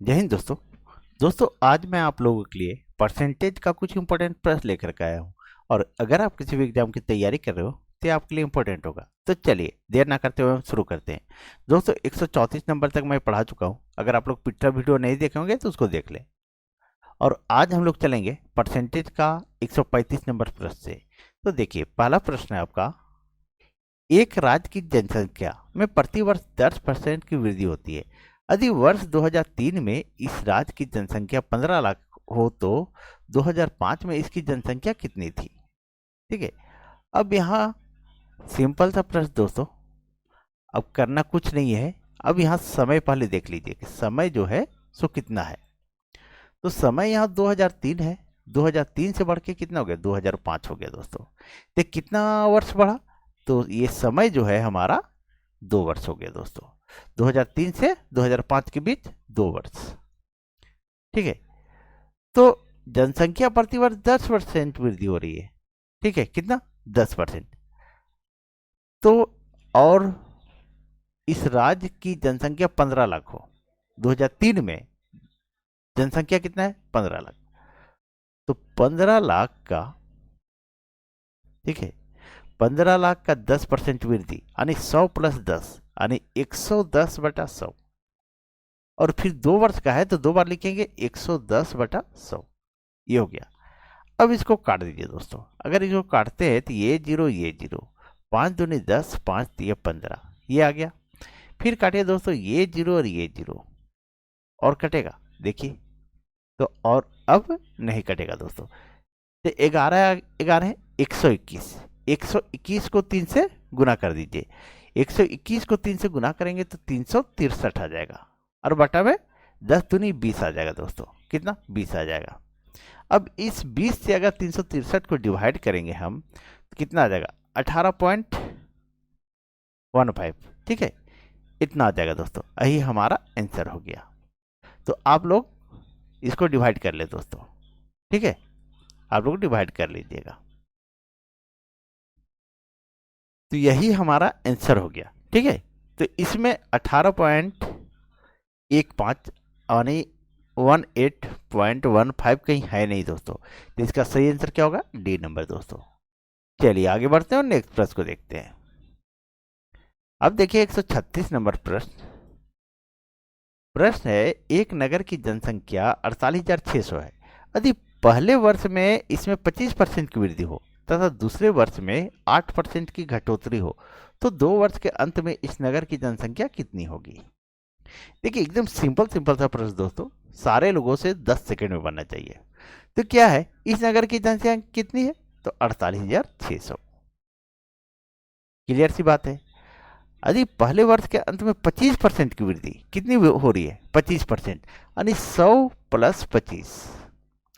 जय हिंद दोस्तों। आज मैं आप लोगों के लिए परसेंटेज का कुछ इंपॉर्टेंट प्रश्न लेकर के आया हूँ। और अगर आप किसी भी एग्जाम की तैयारी कर रहे हो तो ये आपके लिए इंपॉर्टेंट होगा। तो चलिए देर ना करते हुए हम शुरू करते हैं। दोस्तों 134 नंबर तक मैं पढ़ा चुका हूँ। अगर आप लोग पिछला वीडियो नहीं देखे होंगे तो उसको देख लें। और आज हम लोग चलेंगे परसेंटेज का 135 नंबर प्रश्न से। तो देखिए पहला प्रश्न है आपका, एक राज्य की जनसंख्या में प्रति वर्ष 10% की वृद्धि होती है। यदि वर्ष 2003 में इस राज्य की जनसंख्या 15 लाख हो तो 2005 में इसकी जनसंख्या कितनी थी। ठीक है। अब यहाँ सिंपल सा प्रश्न दोस्तों, अब करना कुछ नहीं है। अब यहाँ समय पहले देख लीजिए कि समय जो है सो कितना है। तो समय यहाँ 2003 है। 2003 से बढ़ के कितना हो गया, 2005 हो गया दोस्तों। तो कितना वर्ष बढ़ा, तो ये समय जो है हमारा 2 वर्ष हो गया दोस्तों। 2003 से 2005 के बीच 2 वर्ष। ठीक है। तो जनसंख्या प्रति वर्ष 10% वृद्धि हो रही है। ठीक है, कितना, 10%। तो और इस राज्य की जनसंख्या 15 लाख हो, 2003 में जनसंख्या कितना है, 15 लाख। तो 15 लाख का, ठीक है, 15 लाख का 10% वृद्धि यानी 100 + 10 यानी 110/100। और फिर 2 वर्ष का है तो 2 बार लिखेंगे, 110/100। ये हो गया। अब इसको काट दीजिए दोस्तों। अगर इसको काटते हैं तो ये जीरो, 5 दूनी 10, 5 तिया 15, ये आ गया। फिर काटिए दोस्तों, ये जीरो और ये जीरो, और कटेगा देखिए। तो और अब नहीं कटेगा दोस्तों। तो 11 है 121। 121 को 3 से गुना कर दीजिए। 121 को 3 से गुना करेंगे तो 363 आ जाएगा। और बटा में 10 दूनी 20 आ जाएगा दोस्तों। कितना, 20 आ जाएगा। अब इस 20 से अगर 363 को डिवाइड करेंगे हम तो कितना आ जाएगा, 18.15। ठीक है, इतना आ जाएगा दोस्तों। यही हमारा आंसर हो गया। तो आप लोग इसको डिवाइड कर ले दोस्तों। ठीक है, आप लोग डिवाइड कर लीजिएगा। तो यही हमारा आंसर हो गया। ठीक है। तो इसमें 18.15 यानी 18.15 कहीं है नहीं दोस्तों। तो इसका सही आंसर क्या होगा, डी नंबर दोस्तों। चलिए आगे बढ़ते हैं और नेक्स्ट प्रश्न को देखते हैं। अब देखिए 136 नंबर प्रश्न। प्रश्न है, एक नगर की जनसंख्या 48,600 है। यदि पहले वर्ष में इसमें 25% की वृद्धि हो तथा दूसरे वर्ष में 8% की घटोतरी हो तो 2 वर्ष के अंत में इस नगर की जनसंख्या कितनी होगी। देखिए एकदम सिंपल सिंपल सा प्रश्न दोस्तों, सारे लोगों से 10 सेकंड में बनना चाहिए। तो क्या है, इस नगर की जनसंख्या कितनी है, तो 48,600। क्लियर सी बात है। यदि पहले वर्ष के अंत में 25% की वृद्धि कितनी हो रही है, 25%, यानी 100 + 25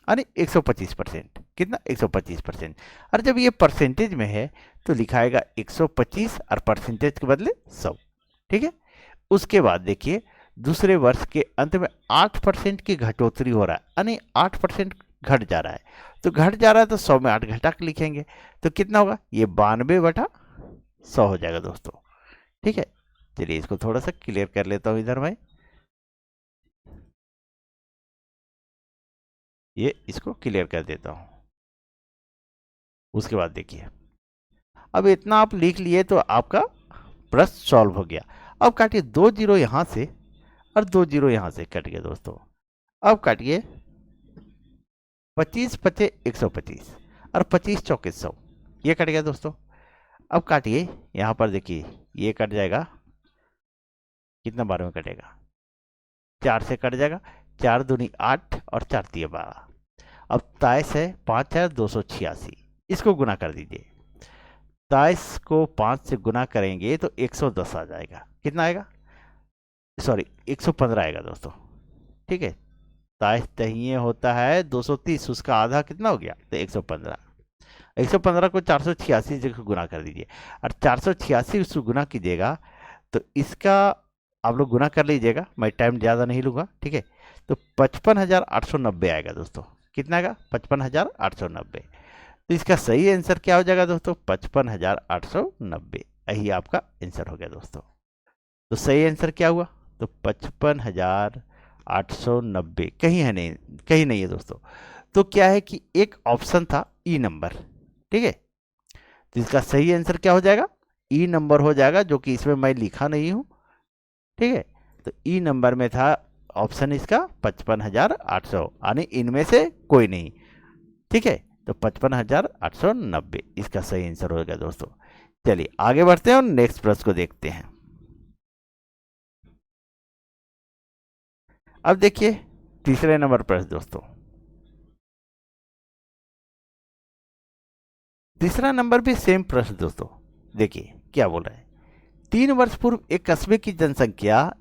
यानी 125%। कितना, 125%। और जब ये परसेंटेज में है तो लिखाएगा 125 और परसेंटेज के बदले 100। ठीक है। उसके बाद देखिए दूसरे वर्ष के अंत में 8% की घटोतरी हो रहा है, यानी 8% घट जा रहा है। तो घट जा रहा है तो 100 में 8 घटा के लिखेंगे तो कितना होगा, ये 92/100 हो जाएगा दोस्तों। ठीक है। चलिए इसको थोड़ा सा क्लियर कर लेता हूं इधर मैं, ये इसको क्लियर कर देता हूं। उसके बाद देखिए, अब इतना आप लिख लिए तो आपका प्रश्न सॉल्व हो गया। अब काटिए, 2 जीरो यहां से और 2 जीरो यहां से कट गया दोस्तों। अब काटिए, 25 × 5 = 125 और 25 × 4 = 100, ये कट गया दोस्तों। अब काटिए, यहां पर देखिए ये कट जाएगा, कितना बार में कटेगा, 4 से कट जाएगा। 4 दूनी 8 और 4 तिया 12। अब 23 है, 5 है 286, इसको गुना कर दीजिए। 23 को 5 से गुना करेंगे तो 110 आ जाएगा। कितना आएगा, सॉरी 115 आएगा दोस्तों। ठीक है। 23 तहिए होता है 230, उसका आधा कितना हो गया, तो 115। 115 को 486 से गुना कर दीजिए और 486 उसको गुना कीजिएगा तो इसका आप लोग गुना कर लीजिएगा, मैं टाइम ज़्यादा नहीं लूँगा। ठीक है। तो 55,890 आएगा दोस्तों। कितना आएगा, 55,890। तो इसका सही आंसर क्या हो जाएगा दोस्तों, 55,890। यही आपका आंसर हो गया दोस्तों। तो सही आंसर क्या हुआ, तो 890 कहीं है नहीं, कहीं नहीं है दोस्तों। तो क्या है कि एक ऑप्शन था ई नंबर, ठीक है। तो इसका सही आंसर क्या हो जाएगा, ई नंबर हो जाएगा, जो कि इसमें मैं लिखा नहीं हूं, ठीक है। तो ई नंबर में था ऑप्शन इसका 55,800, यानी इनमें से कोई नहीं, ठीक है। तो 55,890 इसका सही आंसर होगा दोस्तों। चलिए आगे बढ़ते हैं और नेक्स्ट प्रश्न को देखते हैं। अब देखिए तीसरे नंबर प्रश्न दोस्तों। तीसरा नंबर भी सेम प्रश्न दोस्तों। देखिए क्या बोल रहा है, 3 वर्ष पूर्व एक कस्बे की जनसंख्या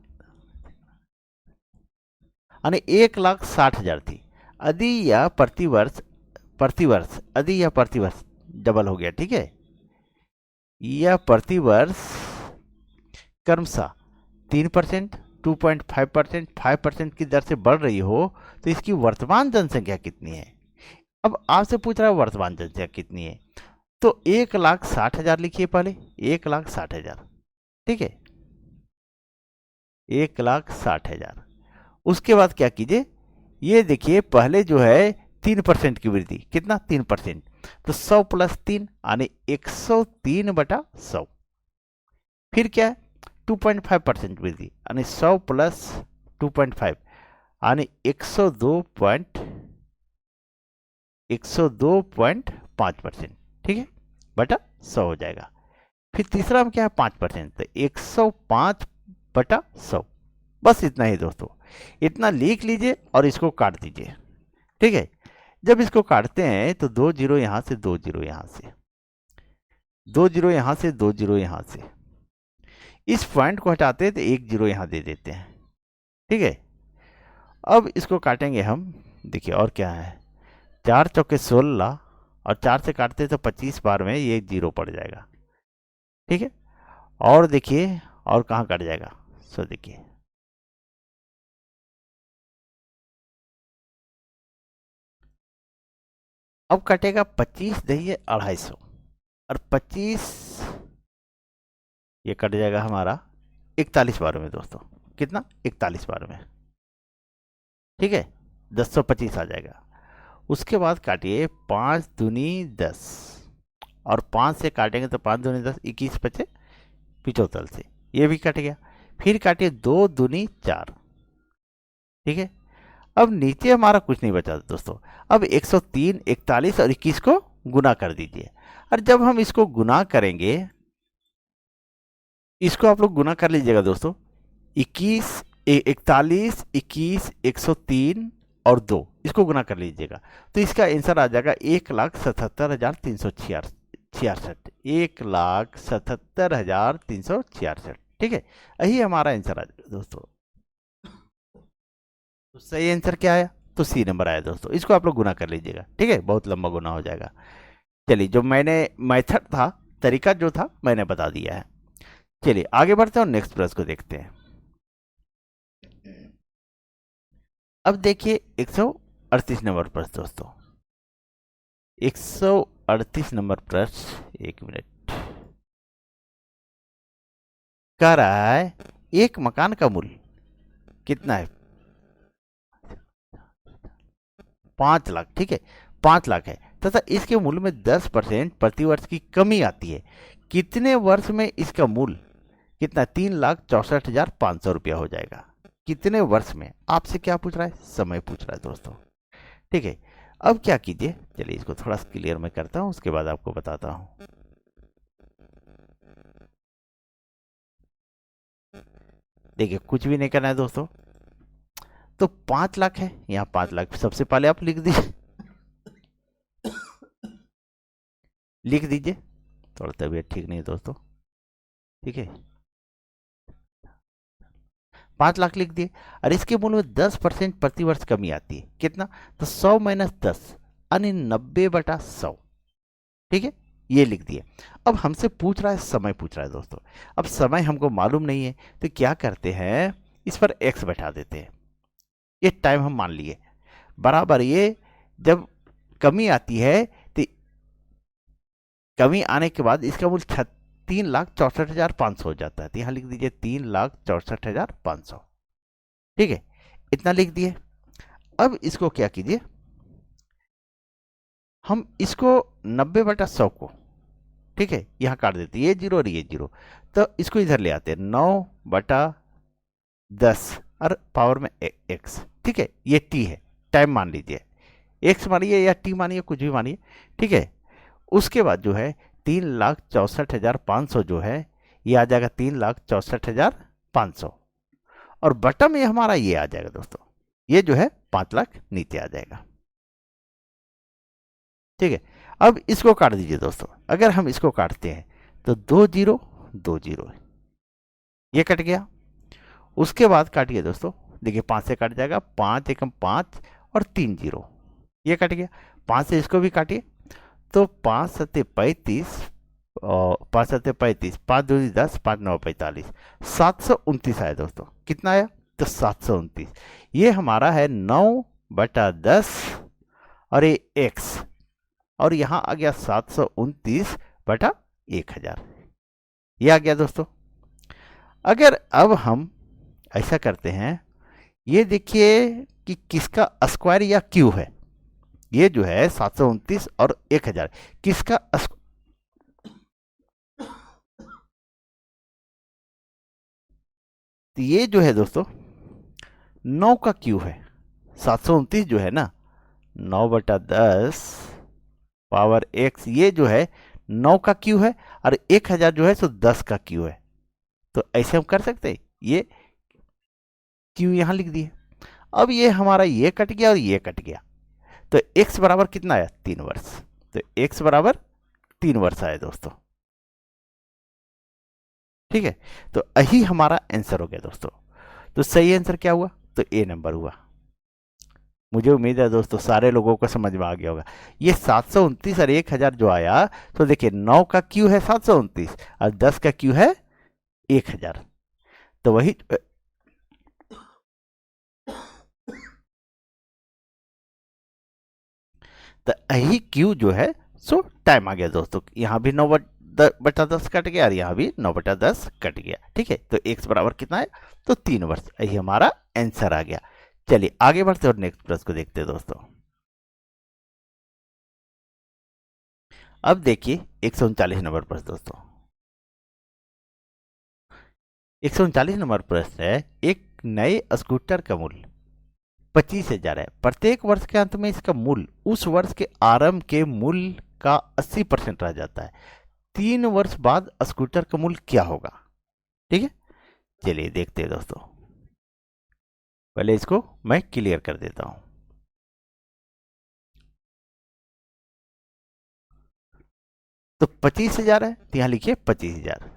यानी 1,60,000 थी। यदि यह प्रतिवर्ष यदि यह प्रतिवर्ष डबल हो गया, ठीक है। यह प्रतिवर्ष क्रमशः 3%, 2.5%, 5% की दर से बढ़ रही हो तो इसकी वर्तमान जनसंख्या कितनी है। अब आपसे पूछ रहा है वर्तमान जनसंख्या कितनी है, तो 1,60,000 लिखिए पहले, 1,60,000, ठीक है, 1,60,000। उसके बाद क्या कीजिए, ये देखिए पहले जो है 3% की वृद्धि, कितना 3%, तो 100 + 3 यानी 103/100। फिर क्या है 2.5% वृद्धि यानी 100 + 2.5 यानी 102.5%, ठीक है, बटा 100 हो जाएगा। फिर तीसरा में क्या है 5%, तो 105/100। बस इतना ही दोस्तों, इतना लिख लीजिए और इसको काट दीजिए, ठीक है। जब इसको काटते हैं तो 2 जीरो यहां से, 2 जीरो यहां से, 2 जीरो यहां से, 2 जीरो यहां से, इस पॉइंट को हटाते हैं तो 1 जीरो यहां दे देते हैं, ठीक है। अब इसको काटेंगे हम, देखिए और क्या है, 4 चौके 16 और 4 से काटते हैं तो 25 बार में ये 0 पड़ जाएगा, ठीक है। और देखिए और कहाँ कट जाएगा, सो देखिए अब कटेगा 25 दही 250 और 25 ये कट जाएगा हमारा 41 बार में दोस्तों, कितना 41 बार में, ठीक है, 1025 आ जाएगा। उसके बाद काटिए 5 दूनी 10 और 5 से काटेंगे तो 5 दूनी 10, 21 बचे 75 से, ये भी कट गया। फिर काटिए 2 दूनी 4, ठीक है। अब नीचे हमारा कुछ नहीं बचा दोस्तों। अब 103, 41 और 21 को गुना कर दीजिए, और जब हम इसको गुना करेंगे, इसको आप लोग गुना कर लीजिएगा दोस्तों, 21, 41, 21, 103 और 2, इसको गुना कर लीजिएगा तो इसका आंसर आ जाएगा 1,77,366, 1,77,366, ठीक है। यही हमारा आंसर आ जाएगा दोस्तों। तो सही आंसर क्या आया, तो सी नंबर आया दोस्तों। इसको आप लोग गुना कर लीजिएगा, ठीक है, बहुत लंबा गुना हो जाएगा। चलिए जो मैंने मेथड था, तरीका जो था मैंने बता दिया है। चलिए आगे बढ़ते हैं और नेक्स्ट प्रश्न को देखते हैं। अब देखिए 138 नंबर प्रश्न दोस्तों, 138 नंबर प्रश्न, एक मिनट, कह रहा है एक मकान का मूल्य कितना है, 5 लाख, ठीक है, 5 लाख है तथा इसके मूल्य में 10% प्रतिवर्ष की कमी आती है। कितने वर्ष में इसका मूल्य कितना, 3,64,500 रुपया हो जाएगा। कितने वर्ष में, आपसे क्या पूछ रहा है, समय पूछ रहा है दोस्तों, ठीक है। अब क्या कीजिए, चलिए इसको थोड़ा सा क्लियर मैं करता हूं, उसके बाद आपको बताता हूं। देखिए कुछ भी नहीं करना है दोस्तों, तो 5 लाख है, यहाँ 5 लाख सबसे पहले आप लिख दीजिए, लिख दीजिए, थोड़ा तबीयत ठीक नहीं है दोस्तों, ठीक है, 5 लाख लिख दिए। और इसके मूल्य में 10% प्रतिवर्ष कमी आती है, कितना, तो 100 - 10 यानी 90/100, ठीक है, ये लिख दिए। अब हमसे पूछ रहा है समय, पूछ रहा है दोस्तों। अब समय हमको मालूम नहीं है तो क्या करते हैं, इस पर x बैठा देते हैं, ये टाइम हम मान लिए बराबर, ये जब कमी आती है तो कमी आने के बाद इसका मूल्य 3,64,500 हो जाता है, तो यहां लिख दीजिए 3,64,500, ठीक है। इतना लिख दिए। अब इसको क्या कीजिए, हम इसको 90/100 को, ठीक है, यहाँ काट देते, ये जीरो और ये जीरो, तो इसको इधर ले आते हैं 9/10 और पावर में एक्स, ठीक है, ये टी है, टाइम मान लीजिए, एक्स मानिए या टी मानिए, कुछ भी मानिए, ठीक है। उसके बाद जो है 3,64,500 जो है ये आ जाएगा 3,64,500, और बटम में हमारा ये आ जाएगा दोस्तों, ये जो है 5 लाख नीचे आ जाएगा, ठीक है। अब इसको काट दीजिए दोस्तों, अगर हम इसको काटते हैं तो 2 जीरो ये कट गया। उसके बाद काटिए दोस्तों, देखिए 5 से कट जाएगा, 5 एकम 5 और 3 जीरो ये कट गया। 5 से इसको भी काटिए, तो 5 सत्ते 35 और 5 सत्ते 35, 5 दूनी 10, 5 9 45, 729 आया दोस्तों। कितना आया? तो 729। ये हमारा है 9/10 और ये एक्स, और यहाँ आ गया 729/1000, ये आ गया दोस्तों। अगर अब हम ऐसा करते हैं, ये देखिए कि किसका स्क्वायर या क्यू है, ये जो है 729 और 1000 किसका तो ये जो है दोस्तों 9 का क्यू है। 729 जो है ना 9/10 पावर एक्स, ये जो है 9 का क्यू है, और 1000 जो है सो 10 का क्यू है। तो ऐसे हम कर सकते हैं, ये क्यू यहां लिख दिए। अब ये हमारा ये कट गया और ये कट गया, तो x बराबर कितना आया? 3 वर्ष। तो x बराबर 3 वर्ष आया दोस्तों, ठीक है। तो यही हमारा आंसर हो गया दोस्तों। तो सही आंसर क्या हुआ? तो ए नंबर हुआ। मुझे उम्मीद है दोस्तों सारे लोगों को समझ में आ गया होगा। ये 729 और 1000 जो आया, तो देखिए 9 का क्यू है 729 और 10 का क्यू है 1000, तो वही तो यही क्यू जो है सो टाइम आ गया दोस्तों। यहाँ भी 9/10 कट गया और यहाँ भी 9/10 कट गया, ठीक है। तो x बराबर कितना है? तो 3 वर्ष। यही हमारा आंसर आ गया। चलिए आगे बढ़ते और नेक्स्ट प्रश्न को देखते हैं दोस्तों। अब देखिए 139 नंबर प्रश्न दोस्तों। 139 नंबर प्रश्न है, एक नए स्कूटर का मूल्य 25,000 है। प्रत्येक वर्ष के अंत में इसका मूल्य उस वर्ष के आरंभ के मूल्य का 80% रह जाता है। 3 वर्ष बाद स्कूटर का मूल्य क्या होगा? ठीक है, चलिए देखते हैं दोस्तों। पहले इसको मैं क्लियर कर देता हूं। तो 25,000 है, तो यहां लिखिए 25,000,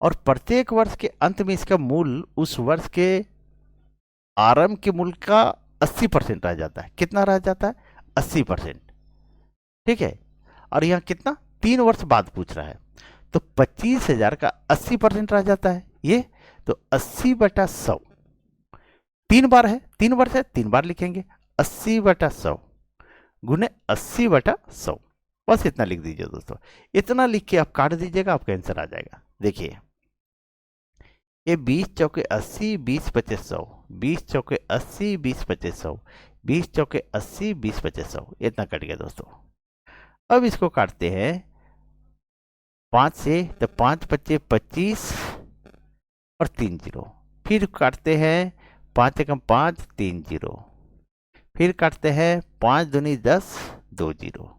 और प्रत्येक वर्ष के अंत में इसका मूल्य उस वर्ष के आरंभ के मूल्य का 80% रह जाता है। कितना रह जाता है? 80%, ठीक है। और यहाँ कितना? 3 वर्ष बाद पूछ रहा है, तो 25,000 का 80% रह जाता है ये, तो 80/100, 3 बार है, 3 वर्ष है, 3 बार लिखेंगे, 80/100 गुने 80/100, बस इतना लिख दीजिए दोस्तों। इतना लिख के आप काट दीजिएगा, आपका आंसर आ जाएगा। देखिए ये 20 चौके 80, 20 25 100, 20 चौके 80, 20 25 100, 20 चौके 80, 20 25 100, इतना कट गया दोस्तों। अब इसको काटते हैं 5 से, तो 5 25 25 और 3 जीरो, फिर काटते हैं 5 एकम 5, 3 जीरो, फिर काटते हैं 5 दूनी 10, 2 जीरो,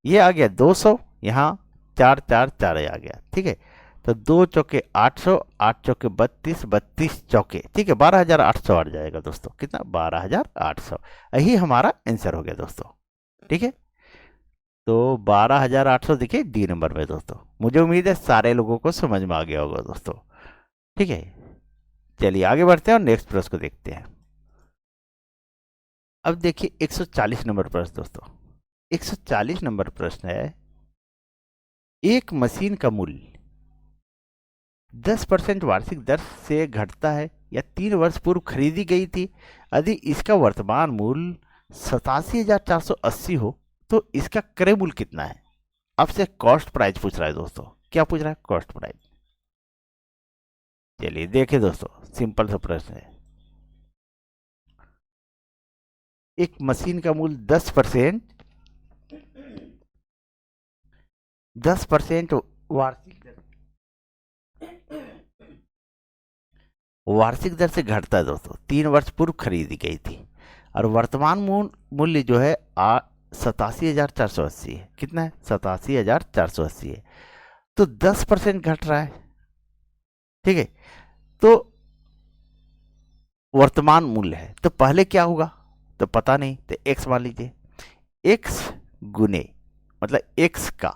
ये आ गया 200, यहाँ 4 4 4 आ गया, ठीक है। तो 2 चौके 800, 8 चौके 32, 32 चौके, ठीक है, 12,800 आ जाएगा दोस्तों। कितना? 12,800। यही हमारा आंसर हो गया दोस्तों, ठीक है। तो 12,800 देखिए डी नंबर में दोस्तों। मुझे उम्मीद है सारे लोगों को समझ में आ गया होगा दोस्तों, ठीक है। चलिए आगे बढ़ते हैं और नेक्स्ट प्रश्न को देखते हैं। अब देखिए 140 नंबर प्रश्न दोस्तों। 140 नंबर प्रश्न है, एक मशीन का मूल्य 10% वार्षिक दर से घटता है या 3 वर्ष पूर्व खरीदी गई थी। यदि इसका वर्तमान मूल्य 87,480 हो तो इसका क्रय मूल्य कितना है? आपसे कॉस्ट प्राइस पूछ रहा है दोस्तों। क्या पूछ रहा है? Cost price. चलिए देखिए दोस्तों, सिंपल सा प्रश्न है। एक मशीन का मूल्य 10% वार्षिक दर से घटता है दोस्तों। 3 वर्ष पूर्व खरीदी गई थी और वर्तमान मूल्य जो है 87,480 है। कितना है? 87,480 है। तो 10% घट रहा है, ठीक है। तो वर्तमान मूल्य है, तो पहले क्या होगा तो पता नहीं, तो एक्स मान लीजिए। एक्स गुने, मतलब एक्स का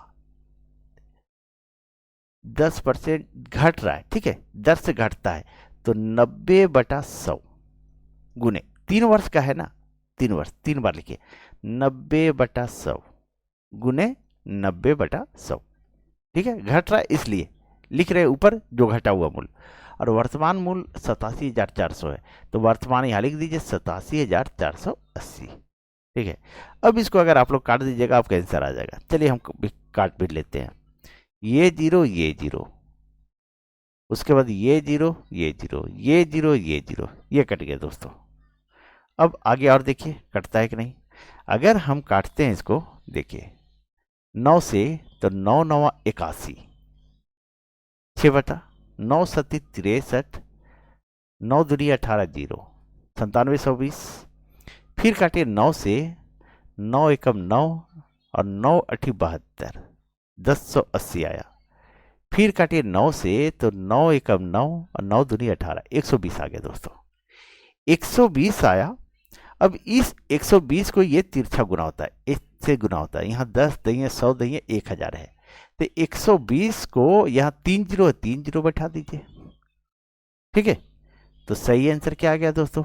10% घट रहा है, ठीक है, दर से घटता है, तो 90/100 गुने 3 वर्ष का है ना, 3 वर्ष, 3 बार लिखिए, 90/100 गुने 90/100, ठीक है। घट रहा है इसलिए लिख रहे हैं ऊपर जो घटा हुआ मूल्य, और वर्तमान मूल्य 87,400 है, तो वर्तमान यहां लिख दीजिए 87,480, ठीक है। अब इसको अगर आप लोग काट दीजिएगा आपका आंसर आ जाएगा। चलिए हम काट पीट लेते हैं। ये जीरो, ये जीरो, उसके बाद ये जीरो, ये जीरो, ये जीरो, ये जीरो, ये कट गया दोस्तों। अब आगे और देखिए कटता है कि नहीं। अगर हम काटते हैं इसको, देखिए 9 से, तो 9 9 81, 6/9 7 63, 9 दूनी 18 0, 9720। फिर काटिए 9 से, 9 एकम 9 और 9 8 72, 1080 आया। फिर काटिए 9 से, तो 9 एकम 9 और 9 दूनी 18, 120 आ गया दोस्तों। 120 आया। अब इस 120 को ये तिरछा गुना होता है, इससे गुना होता है, यहाँ 10 दही 100 दही 1000 है, तो 120 को यहाँ 3 जीरो है, 3 जीरो बैठा दीजिए, ठीक है। तो सही आंसर क्या आ गया दोस्तों?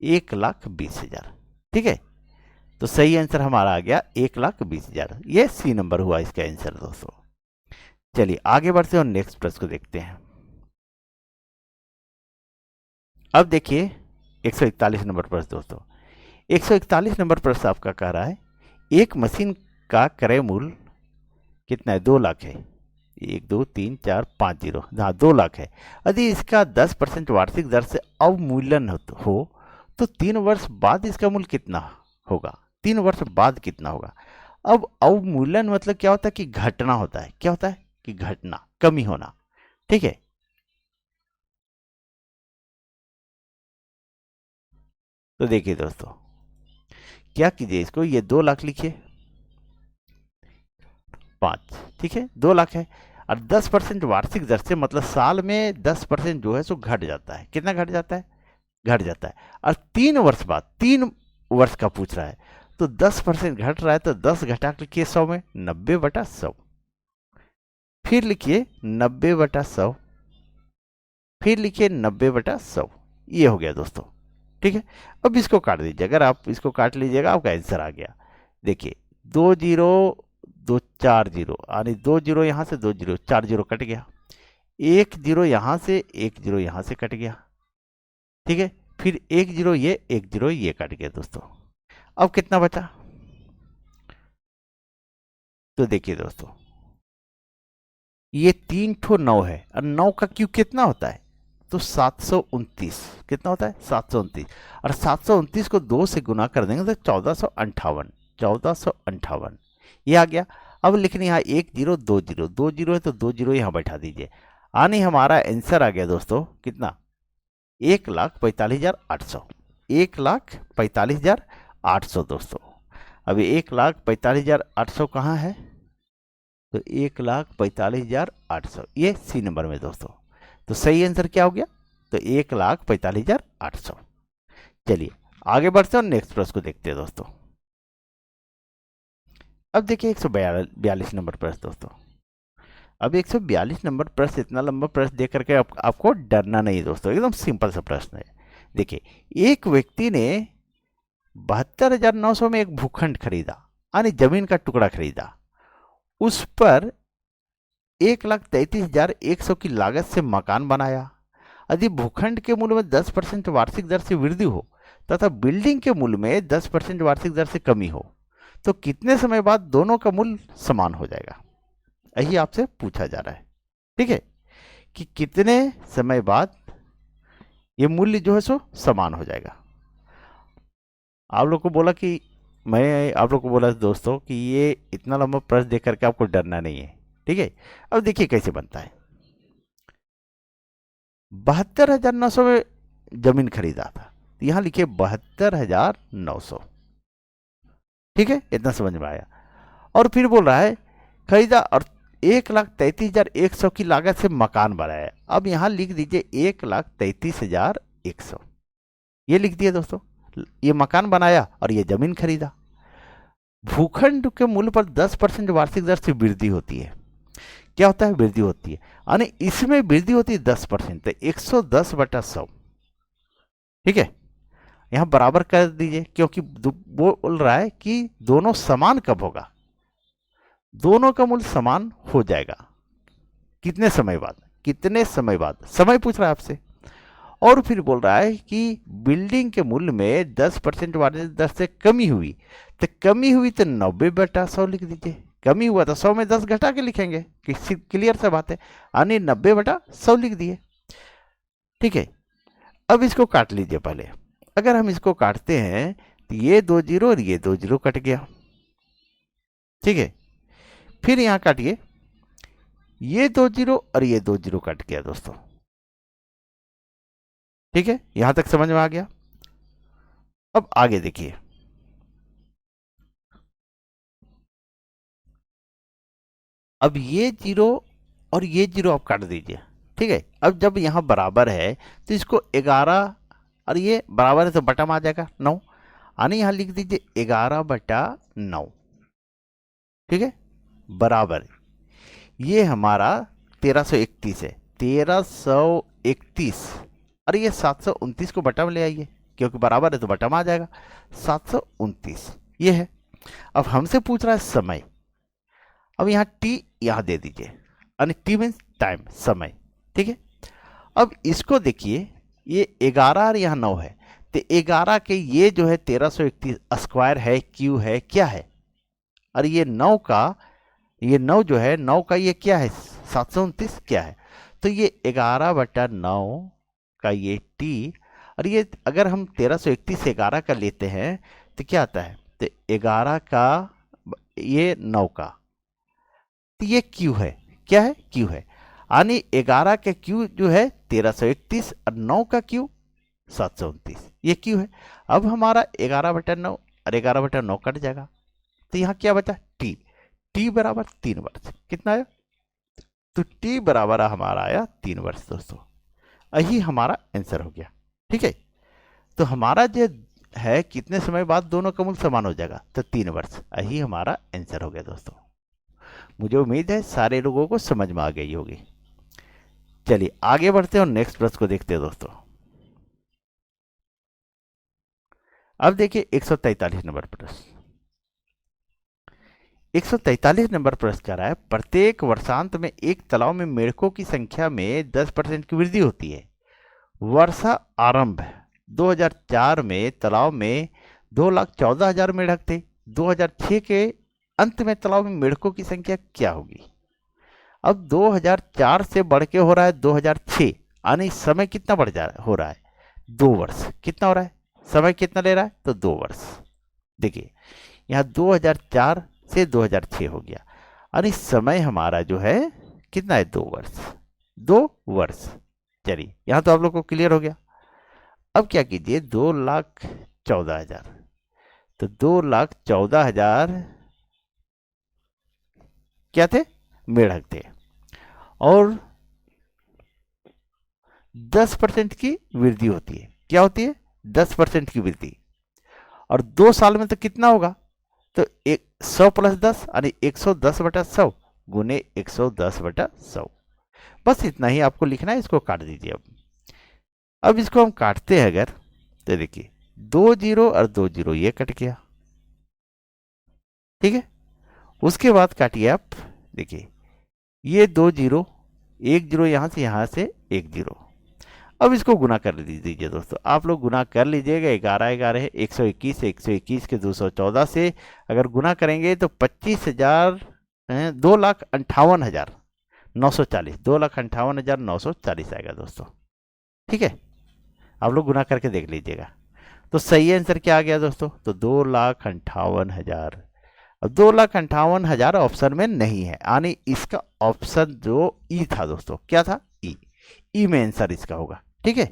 1,20,000, ठीक है। तो सही आंसर हमारा आ गया 1,20,000। ये सी नंबर हुआ इसका आंसर दोस्तों। चलिए आगे बढ़ते हैं और नेक्स्ट प्रश्न को देखते हैं। अब देखिए 141 नंबर प्रश्न दोस्तों। 141 नंबर प्रश्न आपका कह रहा है, एक मशीन का क्रय मूल्य कितना है? 2 लाख है। 1 2 3 4 5 जीरो, हाँ 2 लाख है। यदि इसका 10% वार्षिक दर से अवमूल्यन हो तो 3 वर्ष बाद इसका मूल्य कितना होगा? 3 वर्ष बाद कितना होगा? अब अवमूल्यन मतलब क्या होता है कि घटना होता है। क्या होता है कि घटना, कमी होना, ठीक है। तो देखिए दोस्तों, क्या कीजिए, इसको ये 2 लाख लिखिए, 5, ठीक है, 2 लाख है। और 10% वार्षिक दर से मतलब साल में 10% जो है सो घट जाता है। कितना घट जाता है? घट जाता है। और 3 वर्ष बाद, 3 वर्ष का पूछ रहा है, तो 10% घट रहा है, तो 10 घटा के लिखिए 100 में, 90/100। फिर लिखिए 90/100, फिर लिखिए 90/100। ये हो गया दोस्तों, ठीक है। अब इसको काट दीजिए, अगर आप इसको काट लीजिएगा आपका आंसर आ गया। देखिए 2 जीरो 2 4 जीरो, यानी 2 जीरो यहाँ से, 2 जीरो, 4 जीरो कट गया, 1 जीरो यहाँ से, 1 जीरो यहाँ से कट गया, ठीक है। फिर 1 जीरो ये, 1 जीरो ये कट गया दोस्तों। अब कितना बचा? तो देखिए दोस्तों, ये 3 ठो 9 है, और 9 का क्यूब कितना होता है? तो 729। कितना होता है? 729। और 729 को 2 से गुना कर देंगे तो 1458, 1458 ये आ गया। अब लिखनी है 1 जीरो 2 जीरो, 2 जीरो है तो 2 जीरो यहाँ बैठा दीजिए, आने हमारा आंसर आ गया दोस्तों कितना? 1,45,800, 1,45,800 दोस्तों। अभी 1,45,800 कहाँ है? तो 1,45,800 ये सी नंबर में दोस्तों। तो सही आंसर क्या हो गया? तो 1,45,800। चलिए आगे बढ़ते हैं और नेक्स्ट प्रश्न को देखते हैं दोस्तों। अब देखिए 142 नंबर प्रश्न दोस्तों। अब 142 नंबर प्रश्न, इतना लंबा प्रश्न देख करके आपको डरना नहीं दोस्तों, एकदम सिंपल सा प्रश्न है। देखिए, एक व्यक्ति ने 72,900 में एक भूखंड खरीदा, यानी जमीन का टुकड़ा खरीदा। उस पर 1,33,100 की लागत से मकान बनाया। यदि भूखंड के मूल्य में 10% वार्षिक दर से वृद्धि हो तथा बिल्डिंग के मूल्य में 10% वार्षिक दर से कमी हो, तो कितने समय बाद दोनों का मूल्य समान हो जाएगा? यही आपसे पूछा जा रहा है, ठीक है। कि कितने समय बाद ये मूल्य जो है सो समान हो जाएगा। आप लोग को बोला कि मैं आप लोग को बोला दोस्तों कि ये इतना लंबा प्रश्न देख करके आपको डरना नहीं है, ठीक है। अब देखिए कैसे बनता है। 72,900 में जमीन खरीदा था, तो यहां लिखिए 72,900, ठीक है, इतना समझ में आया। और फिर बोल रहा है खरीदा और 1,33,100 की लागत से मकान बनाया। अब यहां लिख दीजिए 1,33,100, ये लिख दिया दोस्तों। ये मकान बनाया और ये जमीन खरीदा। भूखंड के मूल्य पर 10% वार्षिक दर से वृद्धि होती है। क्या होता है? वृद्धि होती है, यानी इसमें वृद्धि होती है 10%, तो 110/100, ठीक है। यहां बराबर कर दीजिए, क्योंकि वो बोल रहा है कि दोनों समान कब होगा। दोनों का मूल्य समान हो जाएगा कितने समय बाद? कितने समय बाद समय पूछ रहा है आपसे। और फिर बोल रहा है कि बिल्डिंग के मूल्य में 10% वार्षिक दर से कमी हुई, तो कमी हुई तो 90/100 लिख दीजिए। कमी हुआ तो 100 में 10 घटा के लिखेंगे, किसी क्लियर सा बात है, यानी 90/100 लिख दिए, ठीक है। अब इसको काट लीजिए पहले। अगर हम इसको काटते हैं तो ये 2 जीरो और ये 2 जीरो कट गया, ठीक है। फिर यहां काटिए, ये 2 जीरो और ये 2 जीरो कट गया दोस्तों, ठीक है। यहां तक समझ में आ गया। अब आगे देखिए, अब ये जीरो और ये जीरो आप काट दीजिए, ठीक है। अब जब यहां बराबर है तो इसको 11 और ये बराबर है तो बटा में आ जाएगा 9, यानी यहां लिख दीजिए 11/9, ठीक है, बराबर। ये हमारा 1331 है, 1331, और ये 729 को बटा में ले आइए, क्योंकि बराबर है तो बटा में आ जाएगा 729, ये है। अब हमसे पूछ रहा है समय। अब यहाँ टी यहाँ दे दीजिए, यानी टी मीन्स टाइम, समय, ठीक है। अब इसको देखिए, ये 11 और यहाँ 9 है, तो 11 के ये जो है 1331 स्क्वायर है, क्यू है, क्या है, और ये 9 का, ये 9 जो है 9 का ये क्या है, 729 क्या है, तो ये 11/9 का ये टी, और ये अगर हम 1331 से 11 का लेते हैं तो क्या आता है, तो 11 का ये 9 का, तो ये क्यू है, क्या है, क्यू है, यानी 11 के क्यू जो है 1331 और 9 का क्यू 729, ये क्यू है। अब हमारा 11/9 और 11/9 कट जाएगा, तो यहाँ क्या बचा, टी। टी बराबर 3 वर्ष, कितना आया, तो टी बराबर हमारा आया 3 वर्ष दोस्तों। यही हमारा आंसर हो गया, ठीक है। तो हमारा जो है कितने समय बाद दोनों का मूल्य समान हो जाएगा, तो 3 वर्ष, यही हमारा आंसर हो गया दोस्तों। मुझे उम्मीद है सारे लोगों को समझ में आ गई होगी। चलिए आगे बढ़ते हैं और नेक्स्ट प्रश्न को देखते हैं दोस्तों। अब देखिए 143 नंबर प्रश्न। 143 नंबर प्रश्न कह रहा है, प्रत्येक वर्षांत में एक तालाब में मेढकों की संख्या में 10% की वृद्धि होती है। वर्षा आरंभ 2004 में तालाब में 2,14,000 मेढक थे। 2006 के अंत में तालाब में मेढकों की संख्या क्या होगी? अब 2004 से बढ़ के हो रहा है 2006, यानी समय कितना बढ़ जा रहा हो रहा है, 2 वर्ष। कितना हो रहा है, समय कितना ले रहा है, तो 2 वर्ष। देखिए यहाँ 2004 से 2006 हो गया, यानी समय हमारा जो है कितना है, 2 वर्ष, 2 वर्ष। चलिए यहाँ तो आप लोग को क्लियर हो गया। अब क्या कीजिए, 2,14,000, तो 2,14,000 क्या थे, मेढक थे, और 10% की वृद्धि होती है। क्या होती है, 10% की वृद्धि, और 2 साल में तो कितना होगा, तो 100 + 10 यानी 110/100 गुने 110/100। बस इतना ही आपको लिखना है, इसको काट दीजिए। अब इसको हम काटते हैं अगर, तो देखिए 2 जीरो और 2 जीरो ये कट गया, ठीक है। उसके बाद काटिए आप, देखिए ये 2 जीरो, 1 जीरो यहां से 1 जीरो। अब इसको गुना कर दीजिए दोस्तों, आप लोग गुना कर लीजिएगा। 11 121 से 121 के 214 से अगर गुना करेंगे तो 25,000, 2,58,000, 940, 2,58,940 आएगा दोस्तों। ठीक है, आप लोग गुना करके देख लीजिएगा। तो सही आंसर क्या आ गया दोस्तों? तो 2,58,000। अब 2,58,000 ऑप्शन में नहीं है, यानी इसका ऑप्शन जो ई था दोस्तों, क्या था? ई। ई में आंसर इसका होगा। ठीक है,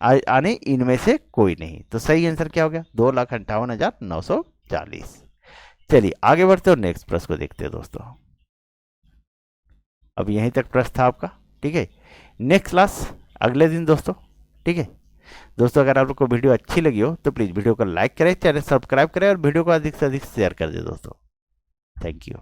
यानी इनमें से कोई नहीं। तो सही आंसर क्या हो गया? 2,58,940। चलिए आगे बढ़ते हैं और नेक्स्ट प्रश्न को देखते हैं दोस्तों। अब यहीं तक प्रश्न था आपका। ठीक है, नेक्स्ट क्लास अगले दिन दोस्तों। ठीक है दोस्तों, अगर आप लोग को वीडियो अच्छी लगी हो तो प्लीज़ वीडियो को लाइक करें, चैनल सब्सक्राइब करें और वीडियो को अधिक से अधिक शेयर कर दें दोस्तों। Thank you.